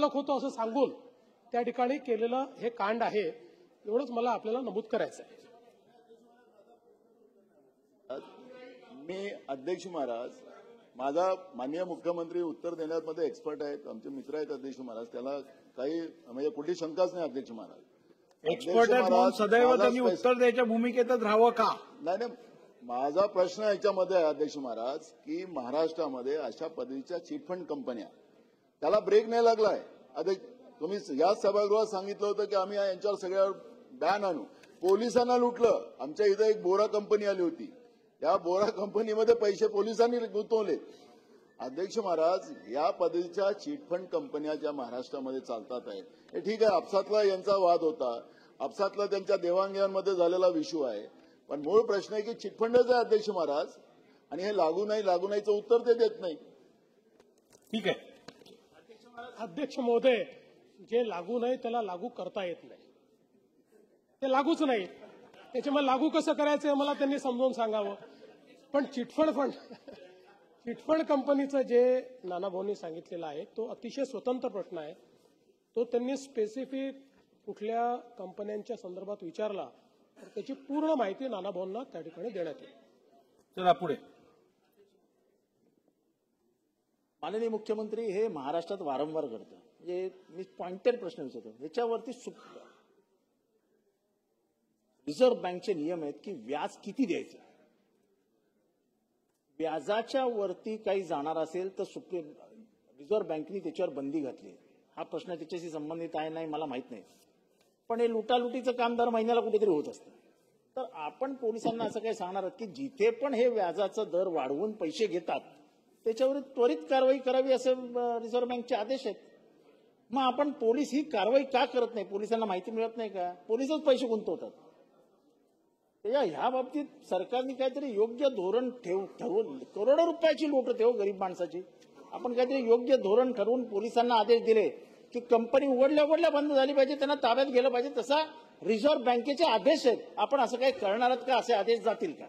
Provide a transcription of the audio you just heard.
संचालक होतो असं सांगून त्या ठिकाणी केलेलं हे कांड आहे, एवढंच मला आपल्याला नमूद करायचं आहे. मी अध्यक्ष महाराज, माझा माननीय मुख्यमंत्री उत्तर देण्यामध्ये एक्सपर्ट आहेत, आमचे मित्र आहेत अध्यक्ष महाराज, त्याला काही म्हणजे कुठली शंकाच नाही. अध्यक्ष महाराज एक्सपर्ट आहेत, सदैव त्यांनी उत्तर द्यायच्या भूमिकेतच राहावं का? नाही, माझा प्रश्न याच्यामध्ये आहे अध्यक्ष महाराज की महाराष्ट्रामध्ये अशा पद्धतीच्या चिटफंड कंपन्या, त्याला ब्रेक नाही लागलाय. तुम्ही याच सभागृहात सांगितलं होतं की आम्ही यांच्यावर सगळ्यावर बॅन आणू. पोलिसांना लुटलं. आमच्या इथं एक बोरा कंपनी आली होती, त्या बोरा कंपनीमध्ये पैसे पोलिसांनी गुंतवले. अध्यक्ष महाराज, या पद्धतीच्या चिटफंड कंपन्या ज्या महाराष्ट्रामध्ये चालतात आहेत, हे ठीक आहे, आपसातला यांचा वाद होता, आपसातला त्यांच्या देवाणघेवाणमध्ये झालेला विषू आहे, पण मूळ प्रश्न आहे की चिटफंडच आहे अध्यक्ष महाराज, आणि हे लागू नाहीचं उत्तर ते देत नाही. ठीक आहे अध्यक्ष महोदय, जे लागू नाही त्याला लागू करता येत नाही, ते लागूच नाही, त्याच्यामुळे लागू कसं करायचं हे मला त्यांनी समजावून सांगावं. पण चिटफंड कंपनीचं जे नानाभाऊंनी सांगितलेलं आहे तो अतिशय स्वतंत्र प्रश्न आहे. तो त्यांनी स्पेसिफिक कुठल्या कंपन्यांच्या संदर्भात विचारला तर त्याची पूर्ण माहिती नानाभाऊंना त्या ठिकाणी देण्यात येईल. चला पुढे. माननीय मुख्यमंत्री, हे महाराष्ट्रात वारंवार घडतं. म्हणजे मी पॉइंटेड प्रश्न विचारतो, याच्यावरती रिझर्व्ह बँकचे नियम आहेत की व्याज किती द्यायचं. व्याजाच्या वरती काही जाणार असेल तर रिझर्व्ह बँकेने त्याच्यावर बंदी घातली. हा प्रश्न त्याच्याशी संबंधित आहे नाही मला माहित नाही, पण हे लुटालुटीचं काम दर महिन्याला कुठेतरी होत असतं. तर आपण पोलिसांना असं काही सांगणार आहात की जिथे पण हे व्याजाचा दर वाढवून पैसे घेतात त्याच्यावर त्वरित कारवाई करावी असे रिझर्व्ह बँकचे आदेश आहेत. मग आपण पोलीस ही कारवाई का करत नाही? पोलिसांना माहिती मिळत नाही का? पोलिसच पैसे गुंतवतात. ह्या बाबतीत सरकारने काहीतरी योग्य धोरण ठरवून, करोडो रुपयाची लूट होते हो गरीब माणसाची. आपण काहीतरी योग्य धोरण ठरवून पोलिसांना आदेश दिले की कंपनी उघडल्या बंद झाली पाहिजे, त्यांना ताब्यात गेलं पाहिजे, तसा रिझर्व्ह बँकेचे आदेश आहेत. आपण असं काही करणार आहात का? असे आदेश जातील का?